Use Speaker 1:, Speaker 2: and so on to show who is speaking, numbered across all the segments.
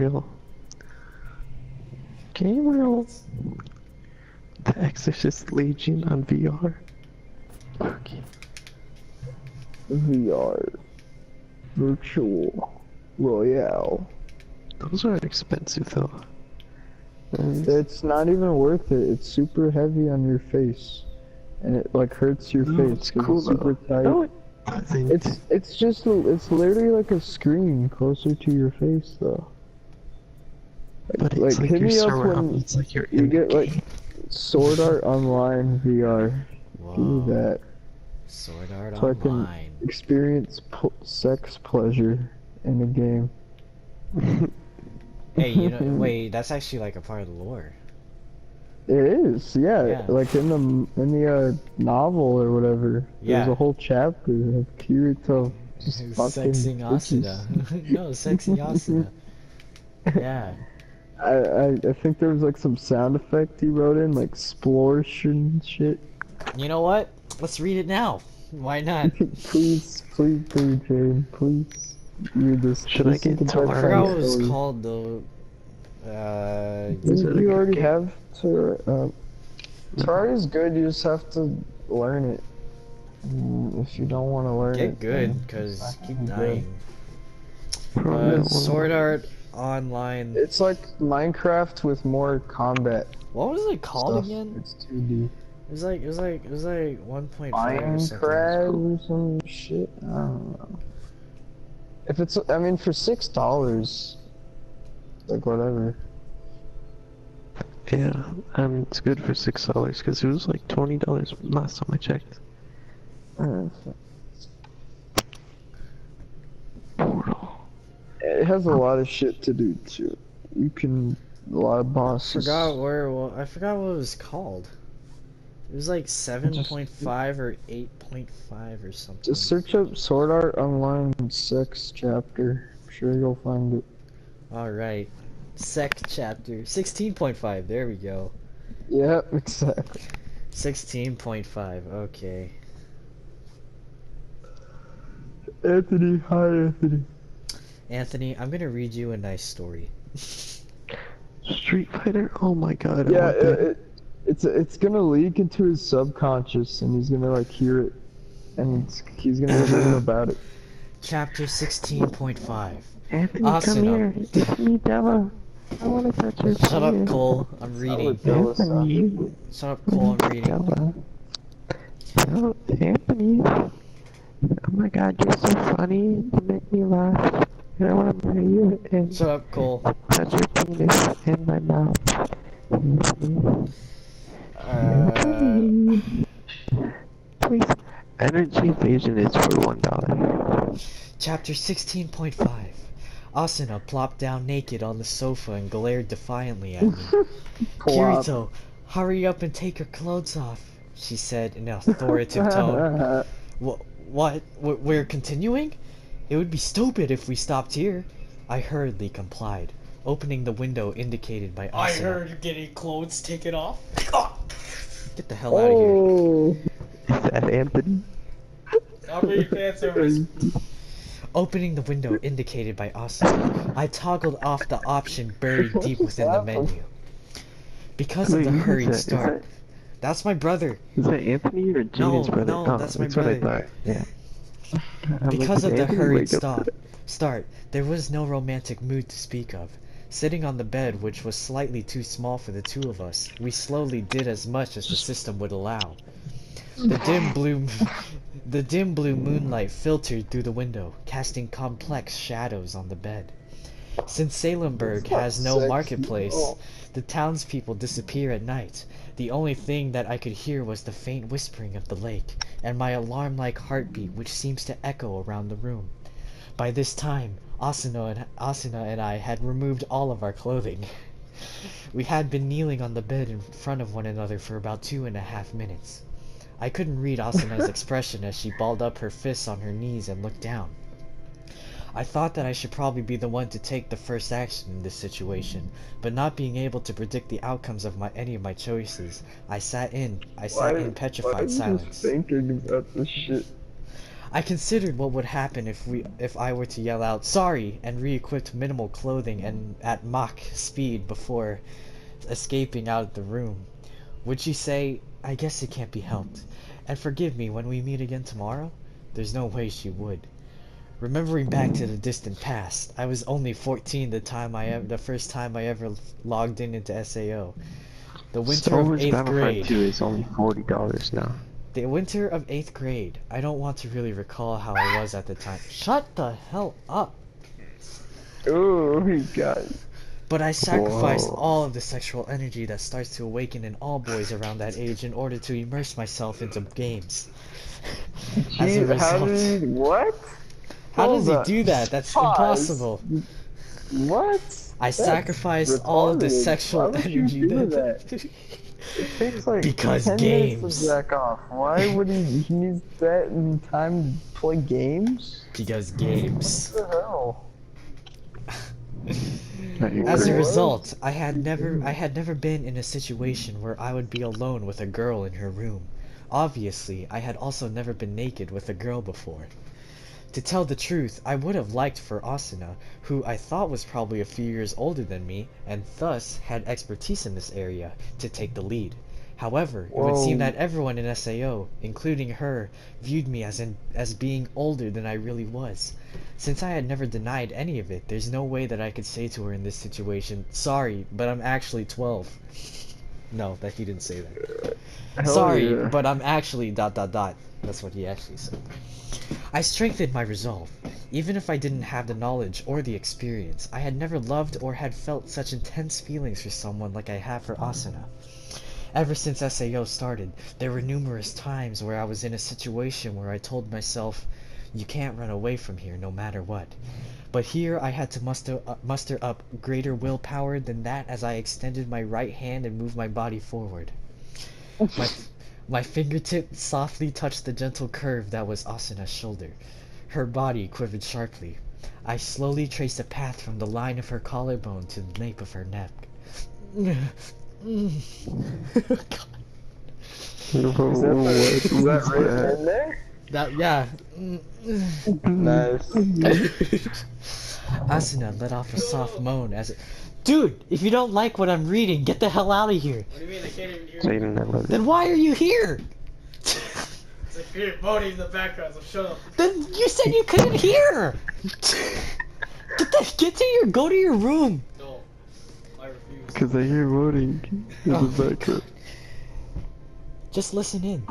Speaker 1: Gabriel. Gabriel. The Exorcist Legion on VR. Okay.
Speaker 2: VR. Virtual Royale.
Speaker 1: Those are expensive though.
Speaker 2: It's not even worth it. It's super heavy on your face, and it like hurts your face
Speaker 1: It's
Speaker 2: because
Speaker 1: cool
Speaker 2: it's super
Speaker 1: though.
Speaker 2: tight.
Speaker 1: No, it doesn't.
Speaker 2: It's literally like a screen closer to your face though.
Speaker 1: But it's like
Speaker 2: hit
Speaker 1: you're
Speaker 2: me up
Speaker 1: surrounded.
Speaker 2: when
Speaker 1: It's like you're
Speaker 2: you
Speaker 1: in the
Speaker 2: get like
Speaker 1: game.
Speaker 2: Sword Art Online VR. Give me
Speaker 3: Whoa.
Speaker 2: that.
Speaker 3: Sword Art
Speaker 2: So I can
Speaker 3: Online.
Speaker 2: experience sex pleasure in a game.
Speaker 3: Hey, you know, wait, that's actually like a part of the lore.
Speaker 2: It is, yeah.
Speaker 3: Yeah.
Speaker 2: Like in the novel or whatever.
Speaker 3: Yeah.
Speaker 2: There's a whole chapter of Kirito just fucking
Speaker 3: Sexing
Speaker 2: bitches.
Speaker 3: Asuna. No, sexy Asuna. Yeah.
Speaker 2: I think there was like some sound effect he wrote in, like explosion shit.
Speaker 3: You know what? Let's read it now. Why not?
Speaker 2: Please, Jane, please read this.
Speaker 1: Should I
Speaker 2: This is
Speaker 1: get
Speaker 2: the
Speaker 1: Tar?
Speaker 3: I
Speaker 2: best
Speaker 3: forgot
Speaker 2: kind
Speaker 3: what
Speaker 2: of
Speaker 3: it was
Speaker 2: story.
Speaker 3: called though.
Speaker 1: Is it a
Speaker 2: You
Speaker 1: good
Speaker 2: already
Speaker 1: game?
Speaker 2: have Terraria is good. You just have to learn it. If you don't want to learn
Speaker 3: Get
Speaker 2: it,
Speaker 3: good,
Speaker 2: then
Speaker 3: cause
Speaker 2: it's not
Speaker 3: keep
Speaker 2: gonna be good.
Speaker 3: dying.
Speaker 1: Probably don't
Speaker 3: Sword
Speaker 1: wanna-
Speaker 3: Art Online.
Speaker 2: It's like Minecraft with more combat
Speaker 3: What was it called
Speaker 2: stuff.
Speaker 3: again?
Speaker 2: It's 2D.
Speaker 3: It was like 1.5 or something.
Speaker 2: Minecraft or some shit. I don't know. If it's, I mean, for $6, like whatever.
Speaker 1: Yeah, it's good for $6 because it was like $20 last time I checked. Portal.
Speaker 2: It has a lot of shit to do too. You can a lot of bosses.
Speaker 3: I forgot what it was called. It was like 7.5 or 8.5 or something.
Speaker 2: Just search up Sword Art Online 6 chapter. I'm sure you'll find it.
Speaker 3: Alright. Sec chapter 16.5. There we go.
Speaker 2: Yeah, exactly.
Speaker 3: 16.5. Okay.
Speaker 2: Anthony, hi Anthony.
Speaker 3: Anthony, I'm gonna read you a nice story.
Speaker 1: Street Fighter? Oh my god, I
Speaker 2: Yeah,
Speaker 1: want that.
Speaker 2: it's gonna leak into his subconscious, and he's gonna like hear it, and he's gonna dream about it.
Speaker 3: Chapter 16.5.
Speaker 1: Anthony,
Speaker 3: Asuna.
Speaker 1: come here. It's me, Della. I want to touch your
Speaker 3: Shut up,
Speaker 1: face.
Speaker 3: Cole. I'm reading.
Speaker 1: Anthony.
Speaker 3: Shut up, Cole. I'm reading.
Speaker 1: Della. Oh, Anthony. Oh my god, you're so funny. You make me laugh. And I want to marry you and
Speaker 3: Shut up, Cole.
Speaker 1: touch your penis in my mouth. Anthony. Anthony. Please. Energy evasion is for $1.
Speaker 3: Chapter 16.5. Asuna plopped down naked on the sofa and glared defiantly at me. Kirito, hurry up and take your clothes off, she said in an authoritative tone. What? We're continuing? It would be stupid if we stopped here. I hurriedly complied, opening the window indicated by Asuna.
Speaker 4: I heard you're getting clothes taken off.
Speaker 3: Get the hell out of here.
Speaker 2: Oh,
Speaker 1: Is that Anthony?
Speaker 4: I'll be fan service.
Speaker 3: Opening the window indicated by Asuna, I toggled off the option buried deep within the menu. Because of
Speaker 1: Wait,
Speaker 3: the
Speaker 1: who's
Speaker 3: hurried
Speaker 1: that? Is
Speaker 3: start. That's my brother.
Speaker 1: Is that Anthony or Gina's
Speaker 3: No,
Speaker 1: brother?
Speaker 3: no,
Speaker 1: Oh,
Speaker 3: that's my
Speaker 1: what I
Speaker 3: brother.
Speaker 1: thought. Yeah. I'm
Speaker 3: Because
Speaker 1: like,
Speaker 3: of
Speaker 1: did
Speaker 3: the
Speaker 1: Anthony
Speaker 3: hurried
Speaker 1: wake up?
Speaker 3: start, there was no romantic mood to speak of. Sitting on the bed, which was slightly too small for the two of us, we slowly did as much as the system would allow. The dim blue moonlight filtered through the window, casting complex shadows on the bed. Since Salemburg has no
Speaker 2: sexy.
Speaker 3: marketplace,
Speaker 2: Oh.
Speaker 3: the townspeople disappear at night. The only thing that I could hear was the faint whispering of the lake, and my alarm-like heartbeat which seems to echo around the room. By this time, Asuna and I had removed all of our clothing. We had been kneeling on the bed in front of one another for about 2.5 minutes. I couldn't read Asuna's expression as she balled up her fists on her knees and looked down. I thought that I should probably be the one to take the first action in this situation, but not being able to predict the outcomes of any of my choices, I sat in petrified silence.
Speaker 2: Thinking about this shit.
Speaker 3: I considered what would happen if I were to yell out sorry and re-equipped minimal clothing and at Mach speed before escaping out of the room. Would she say, I guess it can't be helped, and forgive me when we meet again tomorrow? There's no way she would. Remembering back to the distant past, I was only 14 the first time I ever logged into SAO. The winter
Speaker 1: Star
Speaker 3: of
Speaker 1: Wars
Speaker 3: 8th
Speaker 1: Battlefront
Speaker 3: grade.
Speaker 1: 2 is only $40 now.
Speaker 3: The winter of 8th grade. I don't want to really recall how I was at the time. Shut the hell up!
Speaker 2: Oh my god.
Speaker 3: But I sacrificed
Speaker 1: Whoa.
Speaker 3: all of the sexual energy that starts to awaken in all boys around that age in order to immerse myself into games. As a
Speaker 2: Gee, how
Speaker 3: result,
Speaker 2: did he, what?
Speaker 3: how does
Speaker 2: Hold
Speaker 3: he
Speaker 2: up.
Speaker 3: do that? That's
Speaker 2: Pause.
Speaker 3: impossible.
Speaker 2: What?
Speaker 3: I
Speaker 2: That's
Speaker 3: sacrificed all of the
Speaker 2: retarded.
Speaker 3: sexual
Speaker 2: Why would you
Speaker 3: energy
Speaker 2: do that? It takes like
Speaker 3: Because
Speaker 2: 10
Speaker 3: games.
Speaker 2: minutes to jack off. Why would he use that in time to play games?
Speaker 3: Because games.
Speaker 2: What the hell?
Speaker 3: As a
Speaker 2: What?
Speaker 3: result, I had never been in a situation where I would be alone with a girl in her room. Obviously, I had also never been naked with a girl before. To tell the truth, I would have liked for Asuna, who I thought was probably a few years older than me, and thus had expertise in this area, to take the lead. However, it would seem
Speaker 2: Whoa.
Speaker 3: that everyone in SAO, including her, viewed me as being older than I really was. Since I had never denied any of it, there's no way that I could say to her in this situation, sorry, but I'm actually 12. No, that he didn't say that.
Speaker 2: Hell
Speaker 3: Sorry,
Speaker 2: yeah.
Speaker 3: but I'm actually ... That's what he actually said. I strengthened my resolve. Even if I didn't have the knowledge or the experience, I had never loved or had felt such intense feelings for someone like I have for Asuna. Ever since SAO started, there were numerous times where I was in a situation where I told myself, you can't run away from here no matter what. But here I had to muster up greater willpower than that as I extended my right hand and moved my body forward. My fingertip softly touched the gentle curve that was Asuna's shoulder. Her body quivered sharply. I slowly traced a path from the line of her collarbone to the nape of her neck.
Speaker 2: Is that written in there?
Speaker 3: Yeah.
Speaker 2: Nice.
Speaker 3: Asuna let off a soft moan as it... Dude, if you don't like what I'm reading, get the hell out of here.
Speaker 4: What do you mean? I can't even hear
Speaker 1: So
Speaker 4: you.
Speaker 1: you didn't know
Speaker 3: Then why are you here?
Speaker 4: It's like you're voting in the background, so shut up.
Speaker 3: Then you said you couldn't hear. Go to your room.
Speaker 4: No. I refuse.
Speaker 1: Because I hear voting in
Speaker 3: Oh,
Speaker 1: the background.
Speaker 3: Just listen in.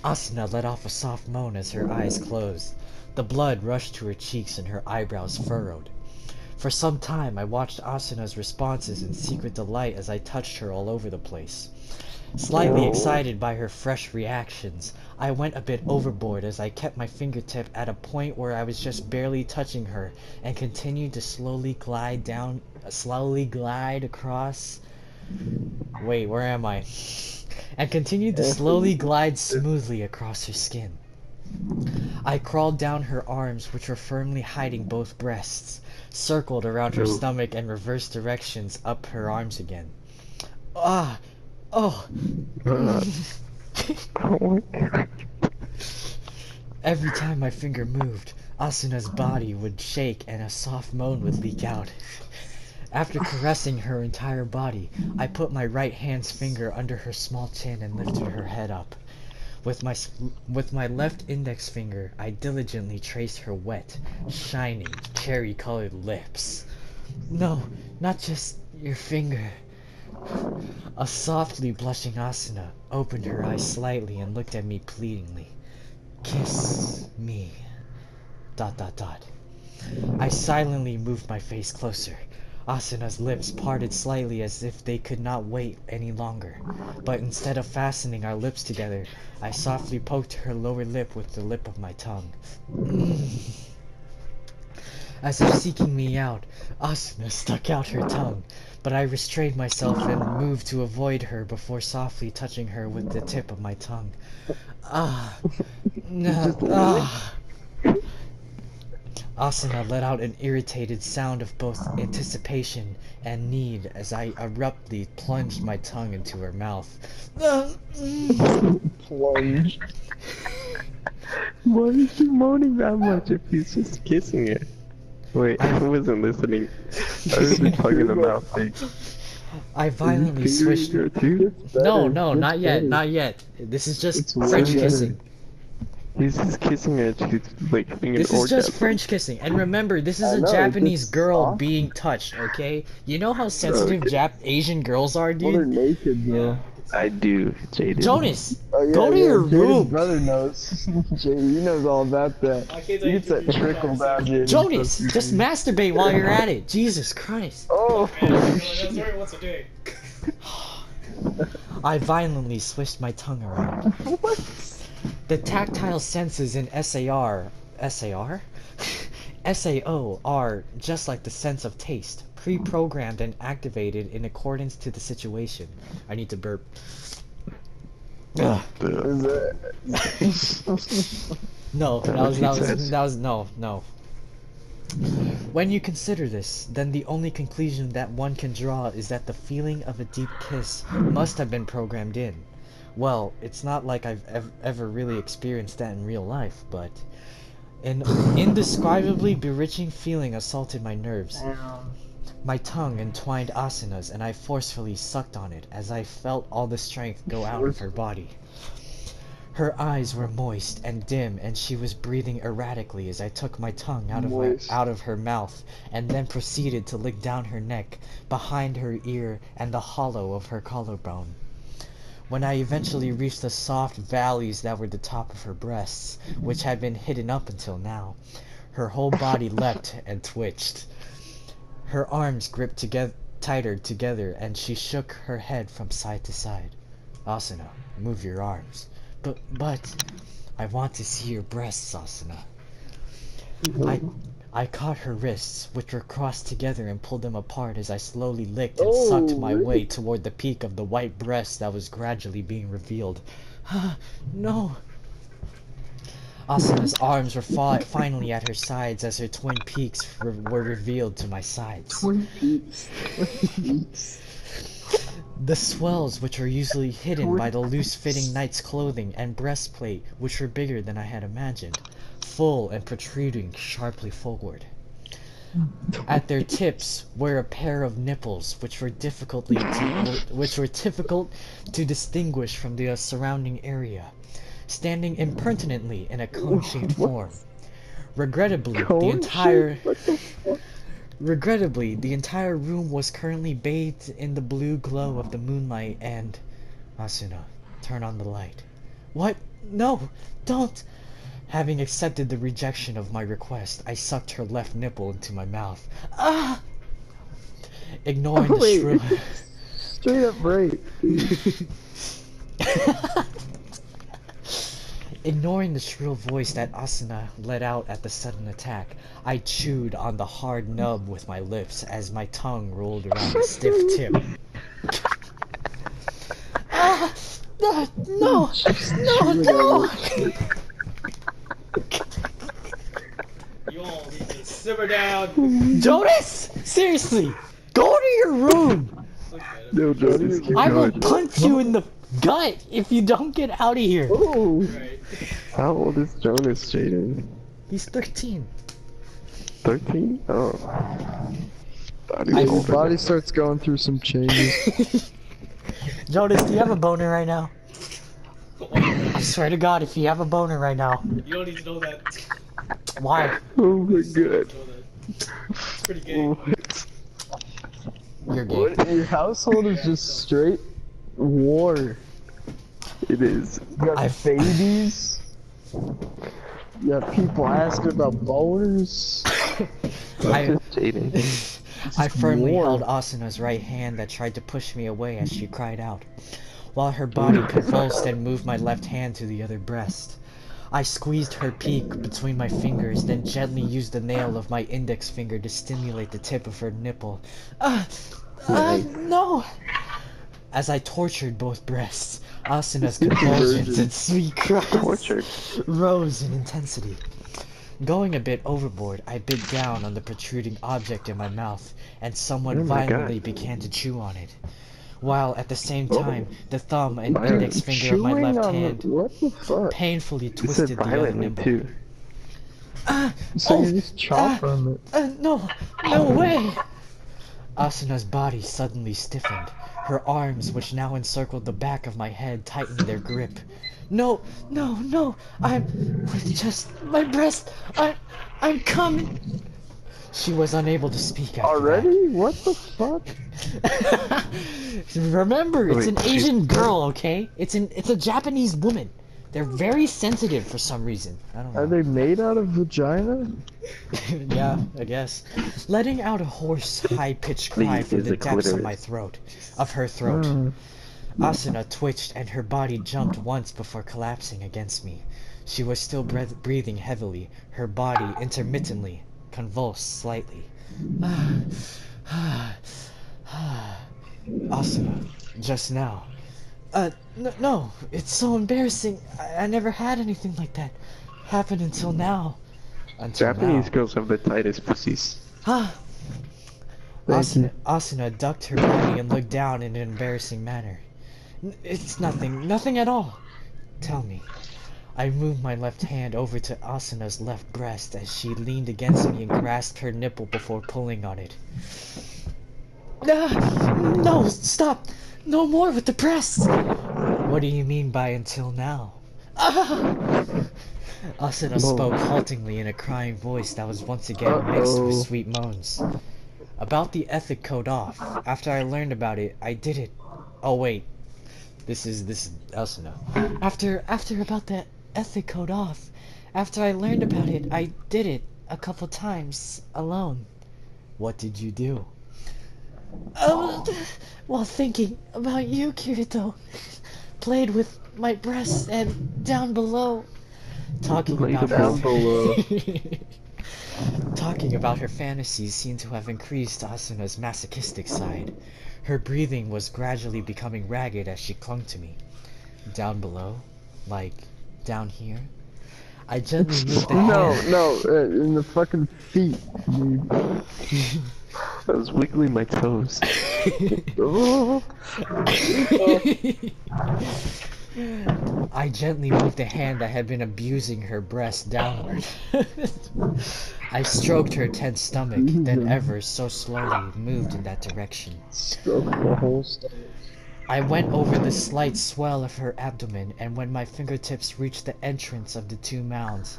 Speaker 3: Asuna let off a soft moan as her eyes closed. The blood rushed to her cheeks and her eyebrows furrowed. For some time I watched Asuna's responses in secret delight as I touched her all over the place. Slightly excited by her fresh reactions, I went a bit overboard as I kept my fingertip at a point where I was just barely touching her and continued to slowly glide across... Wait, where am I? And continued to slowly glide smoothly across her skin. I crawled down her arms, which were firmly hiding both breasts, circled around her stomach and reversed directions up her arms again. Ah! Oh!
Speaker 1: Oh my god.
Speaker 3: Every time my finger moved, Asuna's body would shake and a soft moan would leak out. After caressing her entire body, I put my right hand's finger under her small chin and lifted her head up. With my left index finger, I diligently traced her wet, shining, cherry-colored lips. No, not just your finger. A softly blushing Asuna opened her eyes slightly and looked at me pleadingly. Kiss me. ... I silently moved my face closer. Asuna's lips parted slightly as if they could not wait any longer, but instead of fastening our lips together, I softly poked her lower lip with the lip of my tongue. As if seeking me out, Asuna stuck out her tongue, but I restrained myself and moved to avoid her before softly touching her with the tip of my tongue. Ah! No, ah! Asuna let out an irritated sound of both anticipation and need as I abruptly plunged my tongue into her mouth.
Speaker 2: Plunge.
Speaker 1: Why is she moaning that much if he's just kissing her? Wait, I wasn't listening. I was just hugging the mouth thing.
Speaker 3: I violently swished.
Speaker 1: Her too?
Speaker 3: No, not yet, not yet. This is just
Speaker 2: It's
Speaker 3: French
Speaker 2: way better.
Speaker 3: kissing.
Speaker 1: He's just kissing her. She's like having an
Speaker 3: This is
Speaker 1: orgasm.
Speaker 3: just French kissing. And remember, this is
Speaker 2: I
Speaker 3: a
Speaker 2: know,
Speaker 3: Japanese
Speaker 2: it's
Speaker 3: girl
Speaker 2: soft.
Speaker 3: being touched, okay? You know how sensitive
Speaker 1: Okay.
Speaker 3: Asian girls are,
Speaker 2: Well, they're
Speaker 3: dude?
Speaker 2: naked, though.
Speaker 1: I do, Jaden.
Speaker 3: Jonas,
Speaker 2: Oh, yeah,
Speaker 3: go to
Speaker 2: yeah,
Speaker 3: your
Speaker 2: Jaden's
Speaker 3: room.
Speaker 2: brother knows. Jay, he knows all about that.
Speaker 4: I can't tell
Speaker 2: He
Speaker 4: you
Speaker 2: gets that
Speaker 4: two
Speaker 2: trickle
Speaker 4: things.
Speaker 2: down, Jaden.
Speaker 3: Jonas, just masturbate while you're at it. Jesus Christ.
Speaker 2: Oh,
Speaker 4: That's what he wants to do.
Speaker 3: I violently swished my tongue around. The tactile senses in SAO are just like the sense of taste, pre-programmed and activated in accordance to the situation. I need to burp. Ugh.
Speaker 2: is it?
Speaker 3: No,
Speaker 1: That
Speaker 3: that
Speaker 1: what he says?
Speaker 3: was no. When you consider this, then the only conclusion that one can draw is that the feeling of a deep kiss must have been programmed in. Well, it's not like I've ever really experienced that in real life, but an indescribably bewitching feeling assaulted my nerves. My tongue entwined Asuna's, and I forcefully sucked on it as I felt all the strength go out of her body. Her eyes were moist and dim, and she was breathing erratically as I took my tongue out of her mouth, and then proceeded to lick down her neck, behind her ear, and the hollow of her collarbone. When I eventually reached the soft valleys that were the top of her breasts, which had been hidden up until now, her whole body leapt and twitched. Her arms gripped tighter together, and she shook her head from side to side. Asuna, move your arms. But, I want to see your breasts, Asuna. I caught her wrists, which were crossed together, and pulled them apart as I slowly licked and sucked my way toward the peak of the white breast that was gradually being revealed. No. Asuna's arms were finally at her sides as her twin peaks were revealed to my sides.
Speaker 2: Twin Peaks.
Speaker 3: The swells, which were usually hidden by the loose-fitting knight's clothing, and breastplate, which were bigger than I had imagined, full and protruding sharply forward. At their tips were a pair of nipples, which were difficult to distinguish from the surrounding area, standing impertinently in a cone-shaped form. Regrettably, the entire room was currently bathed in the blue glow of the moonlight and... Asuna, turn on the light. What? No! Don't! Having accepted the rejection of my request, I sucked her left nipple into my mouth. Ah! Ignoring the shrill...
Speaker 2: Straight up rape.
Speaker 3: Ignoring the shrill voice that Asuna let out at the sudden attack, I chewed on the hard nub with my lips as my tongue rolled around the stiff tip. No!
Speaker 4: You all need to simmer down.
Speaker 3: Jonas! Seriously! Go to your room!
Speaker 1: No, Jonas, keep
Speaker 3: I will
Speaker 1: going.
Speaker 3: punch you in the gut if you don't get out of here!
Speaker 2: Oh,
Speaker 4: Right.
Speaker 1: How old is Jonas, Jaden?
Speaker 3: He's 13.
Speaker 1: 13? Oh. Thought he
Speaker 3: I-
Speaker 1: was
Speaker 2: your
Speaker 1: older.
Speaker 2: body starts going through some changes.
Speaker 3: Jonas, do you have a boner right now? I swear to God, if you have a boner right now.
Speaker 4: You don't need to know that.
Speaker 3: Why?
Speaker 1: Oh my
Speaker 4: You don't
Speaker 1: god.
Speaker 4: need to know that. It's pretty gay.
Speaker 1: What?
Speaker 3: You're gay.
Speaker 2: What? Your household is just straight war.
Speaker 1: It is.
Speaker 2: You got
Speaker 3: I've-
Speaker 2: babies. You got people asking about boners.
Speaker 3: I-
Speaker 1: Just Jaden.
Speaker 3: I firmly
Speaker 2: war.
Speaker 3: held Asuna's right hand that tried to push me away as she cried out, while her body convulsed and moved my left hand to the other breast. I squeezed her peak between my fingers, then gently used the nail of my index finger to stimulate the tip of her nipple. No! As I tortured both breasts, Asuna's convulsions and sweet cries
Speaker 1: Tortured.
Speaker 3: rose in intensity. Going a bit overboard, I bit down on the protruding object in my mouth and somewhat
Speaker 1: Oh my
Speaker 3: violently
Speaker 1: God.
Speaker 3: began to chew on it. While at the same time, the thumb and
Speaker 1: Violent.
Speaker 3: index finger of my
Speaker 2: Chewing
Speaker 3: left
Speaker 2: on
Speaker 3: hand
Speaker 2: the, what the fuck?
Speaker 3: painfully
Speaker 1: You said
Speaker 3: twisted the other
Speaker 1: violently
Speaker 3: nimble.
Speaker 1: too.
Speaker 2: So
Speaker 3: Oh,
Speaker 2: you just chop from it.
Speaker 3: No, no way! Asuna's body suddenly stiffened. Her arms, which now encircled the back of my head, tightened their grip. No, no, no! I'm with just my breast. I'm coming. She was unable to speak after
Speaker 2: Already? What the fuck?
Speaker 3: that. Remember, it's
Speaker 1: Wait,
Speaker 3: an
Speaker 1: she's-
Speaker 3: Asian girl, okay? It's a Japanese woman. They're very sensitive for some reason. I don't know.
Speaker 2: Are they made out of vagina?
Speaker 3: Yeah, I guess. Letting out a hoarse, high-pitched cry
Speaker 1: Please,
Speaker 3: from
Speaker 1: is
Speaker 3: the
Speaker 1: a
Speaker 3: depths of
Speaker 1: clitoris.
Speaker 3: my throat, of her throat. Asuna twitched and her body jumped once before collapsing against me. She was still breathing heavily, her body intermittently convulsed slightly. Asuna, just now. No, it's so embarrassing. I never had anything like that happen until now. Until
Speaker 1: Japanese
Speaker 3: now.
Speaker 1: girls have the tightest pussies.
Speaker 2: Thank you.
Speaker 3: Asuna ducked her body and looked down in an embarrassing manner. It's nothing at all. Tell me. I moved my left hand over to Asuna's left breast as she leaned against me and grasped her nipple before pulling on it. No, stop! No more with the breasts! What do you mean by until now? Asuna spoke haltingly in a crying voice that was once again mixed with sweet moans. About the ethic code off. After I learned about it, I did it. Oh wait. This is Asuna. After about the ethic code off. After I learned about it, I did it a couple times alone. What did you do? While thinking about you, Kirito, played with my breasts and down below, talking
Speaker 1: Like
Speaker 3: about
Speaker 1: down
Speaker 2: below.
Speaker 3: Talking about her fantasies seemed to have increased Asuna's masochistic side. Her breathing was gradually becoming ragged as she clung to me. Down below? Like, down here? I gently moved the hand.
Speaker 2: No, in the fucking feet, dude.
Speaker 1: I was wiggling my toes.
Speaker 3: I gently moved the hand that had been abusing her breast downward. I stroked her tense stomach, then ever so slowly moved in that direction.
Speaker 2: Stroke the whole stuff.
Speaker 3: I went over the slight swell of her abdomen, and when my fingertips reached the entrance of the two mounds,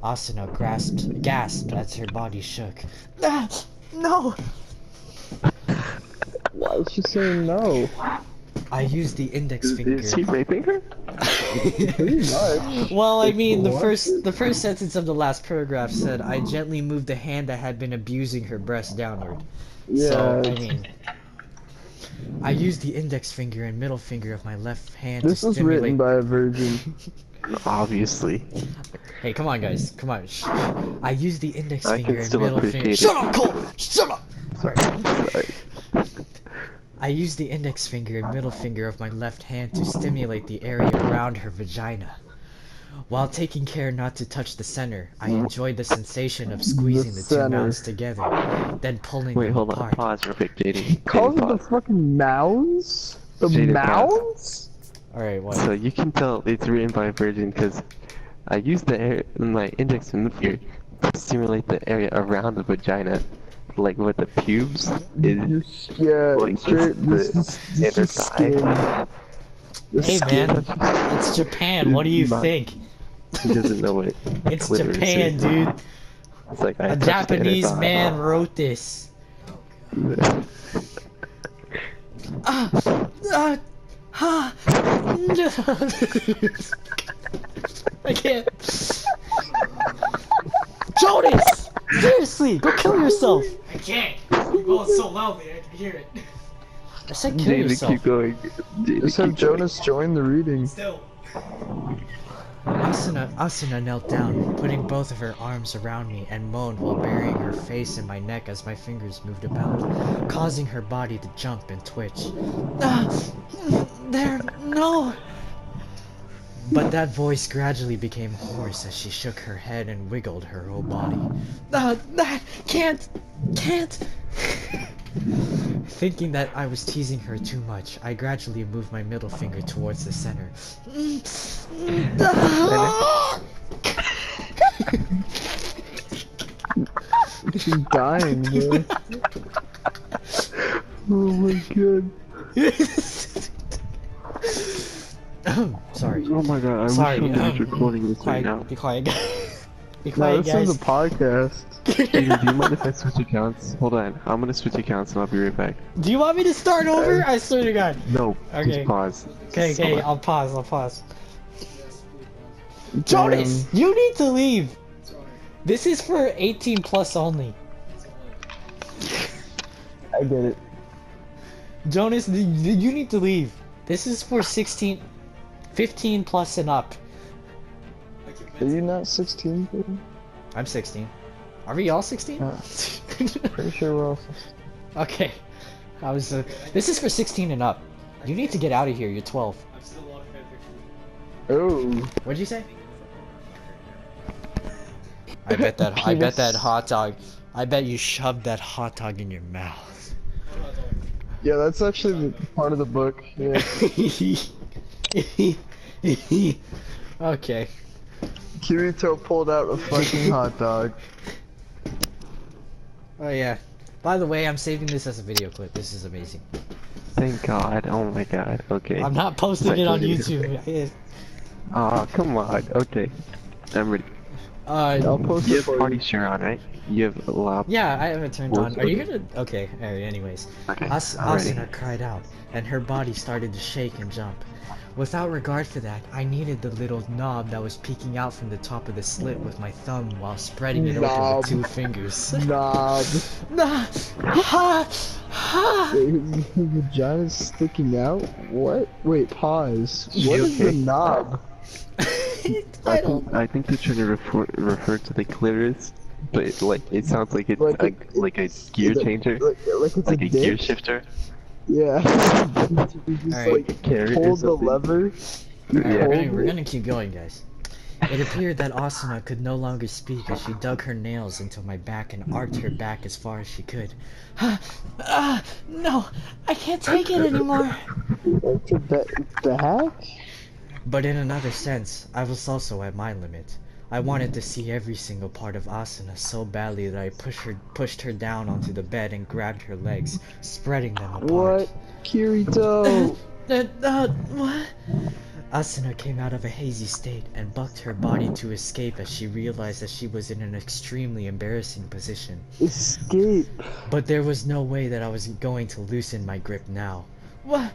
Speaker 3: Asuna gasped as her body shook. No!
Speaker 2: Why is she saying no?
Speaker 3: I used the index finger.
Speaker 1: Is he raping her?
Speaker 2: Pretty much.
Speaker 3: Well, I mean, the
Speaker 2: What?
Speaker 3: first sentence of the last paragraph said, I gently moved the hand that had been abusing her breast downward.
Speaker 2: Yeah.
Speaker 3: So, I mean, I used the index finger and middle finger of my left hand
Speaker 2: This
Speaker 3: to
Speaker 2: was
Speaker 3: stimulate...
Speaker 2: written by a virgin.
Speaker 1: Obviously.
Speaker 3: Hey, come on, guys. Come on. Shh. I used the index
Speaker 1: I
Speaker 3: finger
Speaker 1: can
Speaker 3: and
Speaker 1: still
Speaker 3: middle finger...
Speaker 1: appreciate it.
Speaker 3: Shut up, Cole! Shut up!
Speaker 1: Sorry.
Speaker 3: I used the index finger and middle finger of my left hand to stimulate the area around her vagina. While taking care not to touch the center, I enjoyed the sensation of squeezing the two
Speaker 2: center.
Speaker 3: mouths together, then pulling
Speaker 1: Wait,
Speaker 3: them
Speaker 1: hold on.
Speaker 3: apart.
Speaker 1: Pause real quick, JD.
Speaker 2: Calls
Speaker 1: JD,
Speaker 2: it the
Speaker 1: pause.
Speaker 2: fucking mounds? The
Speaker 1: Jada
Speaker 2: mounds?
Speaker 3: Alright, what?
Speaker 1: So you can tell it's written by a virgin because I used my index finger to stimulate the area around the vagina, like with the pubes. Is
Speaker 2: Yeah,
Speaker 1: like
Speaker 2: straight.
Speaker 1: the
Speaker 2: This
Speaker 1: inner
Speaker 2: is skin.
Speaker 1: thigh.
Speaker 2: The
Speaker 3: Hey
Speaker 2: skin.
Speaker 3: man, it's Japan, what do you
Speaker 1: Not-
Speaker 3: think?
Speaker 1: He doesn't know what
Speaker 3: It's
Speaker 1: clitoris
Speaker 3: Japan,
Speaker 1: is.
Speaker 3: dude.
Speaker 1: It's like I
Speaker 3: A
Speaker 1: touched the inner
Speaker 3: Japanese
Speaker 1: thigh.
Speaker 3: man wrote this. I can't. Jonas! Seriously, go kill yourself!
Speaker 4: I can't. You're going so loudly, I can hear it.
Speaker 3: I said kill
Speaker 1: Jada,
Speaker 3: yourself.
Speaker 1: keep going. Jada,
Speaker 2: Just have
Speaker 1: keep going.
Speaker 2: Jonas join the reading.
Speaker 4: Still.
Speaker 3: Asuna knelt down, putting both of her arms around me and moaned while burying her face in my neck as my fingers moved about, causing her body to jump and twitch. There, no! But that voice gradually became hoarse as she shook her head and wiggled her whole body. That can't. Thinking that I was teasing her too much, I gradually moved my middle finger towards the center.
Speaker 2: She's dying, bro.
Speaker 1: Oh my god.
Speaker 3: Sorry.
Speaker 1: Oh my god, I
Speaker 3: Sorry,
Speaker 1: wish someone was recording this right now.
Speaker 3: Be quiet, be
Speaker 2: No,
Speaker 3: quiet,
Speaker 2: this
Speaker 3: guys.
Speaker 2: is a podcast.
Speaker 1: Steven, do you mind if I switch accounts? Hold on, I'm gonna switch accounts and I'll be right back.
Speaker 3: Do you want me to start over? I swear to God.
Speaker 1: No,
Speaker 3: Okay.
Speaker 1: just pause.
Speaker 3: Okay,
Speaker 1: Hold on.
Speaker 3: I'll pause. Jonas, you need to leave. This is for 18 plus only.
Speaker 2: I get it.
Speaker 3: Jonas, you need to leave. This is for 15 plus and up.
Speaker 2: Are you not 16, bro?
Speaker 3: I'm 16. Are we all 16?
Speaker 2: Pretty sure we're all.
Speaker 3: Okay. This is for 16 and up. You need to get out of here. You're 12.
Speaker 4: I'm still on fanfiction.
Speaker 2: Oh.
Speaker 3: What'd you say? I bet that hot dog. I bet you shoved that hot dog in your mouth.
Speaker 2: Yeah, that's actually the part of the book. Yeah.
Speaker 3: Okay.
Speaker 2: Kirito pulled out a fucking hot dog.
Speaker 3: Oh yeah. By the way, I'm saving this as a video clip. This is amazing.
Speaker 1: Thank god, oh my god, okay.
Speaker 3: I'm not posting it on YouTube.
Speaker 1: Aw, come on, okay. I'm ready.
Speaker 2: I'll post
Speaker 1: You
Speaker 2: it
Speaker 1: have
Speaker 2: for
Speaker 1: party
Speaker 2: you.
Speaker 1: share on, right? You have a lap.
Speaker 3: Yeah, I haven't turned on. Are you
Speaker 1: Okay.
Speaker 3: gonna? Okay. Alright. Anyways,
Speaker 1: Okay, I'm ready.
Speaker 3: Asuna cried out, and her body started to shake and jump. Without regard for that, I kneaded the little knob that was peeking out from the top of the slit with my thumb while spreading it open
Speaker 2: Knob.
Speaker 3: with 2 fingers.
Speaker 2: Knob.
Speaker 3: Nah. Ha. Ha.
Speaker 2: Wait, his vagina's sticking out? What? Wait, pause. What is the
Speaker 1: okay?
Speaker 2: knob?
Speaker 3: I don't.
Speaker 1: I think they're trying to refer to the clitoris, but it sounds like it's
Speaker 2: Like
Speaker 1: like a gear changer,
Speaker 2: Like it's
Speaker 1: like
Speaker 2: a
Speaker 1: a gear
Speaker 2: dick?
Speaker 1: shifter.
Speaker 2: Yeah. You just
Speaker 3: Alright.
Speaker 2: like
Speaker 1: Carrot or
Speaker 2: hold the
Speaker 1: something.
Speaker 2: lever.
Speaker 1: Yeah.
Speaker 3: We're gonna keep going, guys. It appeared that Asuna could no longer speak as she dug her nails into my back and arched her back as far as she could. No, I can't take it anymore.
Speaker 2: Like the heck?
Speaker 3: But in another sense, I was also at my limit. I wanted to see every single part of Asuna so badly that I pushed her down onto the bed and grabbed her legs, spreading them apart.
Speaker 2: What? Kirito!
Speaker 3: What? Asuna came out of a hazy state and bucked her body to escape as she realized that she was in an extremely embarrassing position.
Speaker 2: Escape!
Speaker 3: But there was no way that I was going to loosen my grip now. What?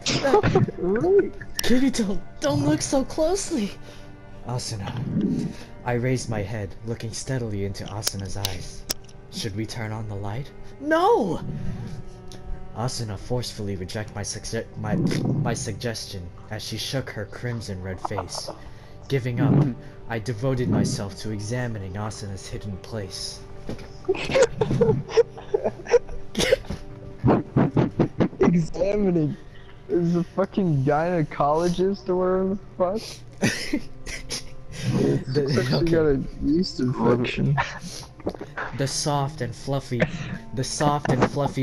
Speaker 2: Right.
Speaker 3: Kirito, don't look so closely! Asuna. I raised my head, looking steadily into Asuna's eyes. Should we turn on the light? No! Asuna forcefully rejected my suggestion as she shook her crimson red face. Giving up, I devoted myself to examining Asuna's hidden place.
Speaker 2: Examining. Is a fucking gynecologist or whatever the fuck? Looks like she got a yeast infection.
Speaker 3: The soft and fluffy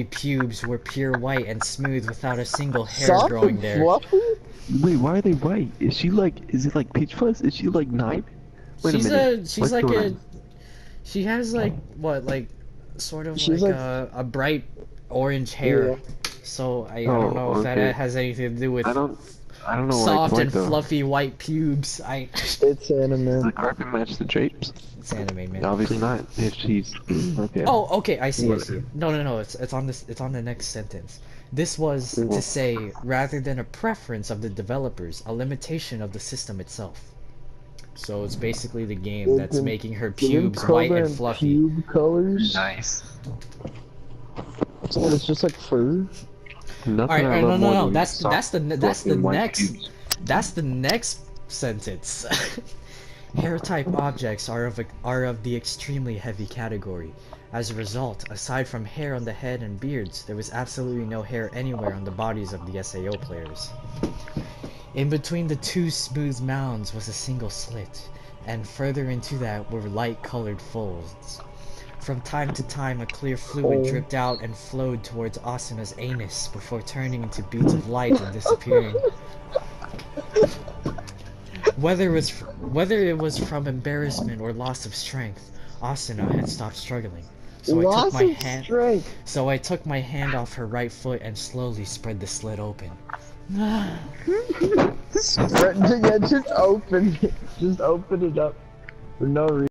Speaker 3: pubes were pure white and smooth without a single hair
Speaker 2: Soft
Speaker 3: growing
Speaker 2: and
Speaker 3: there.
Speaker 2: fluffy?
Speaker 1: Wait, why are they white? Is it like Peach Fuzz? Is she like 9? Wait a minute.
Speaker 3: She's
Speaker 1: What's
Speaker 3: like
Speaker 1: going
Speaker 3: a,
Speaker 1: on?
Speaker 3: she has like what, like sort of
Speaker 2: She's
Speaker 3: like
Speaker 2: like-
Speaker 3: a bright orange hair.
Speaker 2: Yeah.
Speaker 3: So I
Speaker 1: Oh,
Speaker 3: don't know if that
Speaker 1: okay.
Speaker 3: has anything to do with
Speaker 1: I don't know why
Speaker 3: soft
Speaker 1: it's white
Speaker 3: and
Speaker 1: though.
Speaker 3: fluffy white pubes.
Speaker 2: It's
Speaker 1: Does
Speaker 2: anime.
Speaker 1: the carpet match the drapes?
Speaker 3: It's anime, man.
Speaker 1: Obviously not. If she's okay.
Speaker 3: Oh, okay, I see. No, it's on this. It's on the next sentence. This was to say, rather than a preference of the developers, a limitation of the system itself. So it's basically the game
Speaker 2: They
Speaker 3: that's
Speaker 2: didn't-
Speaker 3: making her
Speaker 2: They didn't
Speaker 3: pubes white and
Speaker 2: program
Speaker 3: fluffy.
Speaker 2: Pube colors.
Speaker 1: Nice.
Speaker 2: So it's just like fur.
Speaker 1: Nothing
Speaker 3: Alright,
Speaker 1: I love more
Speaker 3: no.
Speaker 1: than
Speaker 3: That's the
Speaker 1: fluffy white
Speaker 3: next.
Speaker 1: pubes.
Speaker 3: That's the next sentence. Hair type objects are of the extremely heavy category. As a result, aside from hair on the head and beards, there was absolutely no hair anywhere on the bodies of the SAO players. In between the two smooth mounds was a single slit, and further into that were light-colored folds. From time to time, a clear fluid dripped out and flowed towards Asuna's anus before turning into beads of light and disappearing. Whether it was from embarrassment or loss of strength, Asuna had stopped struggling. So I took my hand off her right foot and slowly spread the slit open.
Speaker 2: Yeah, just open it up for no reason.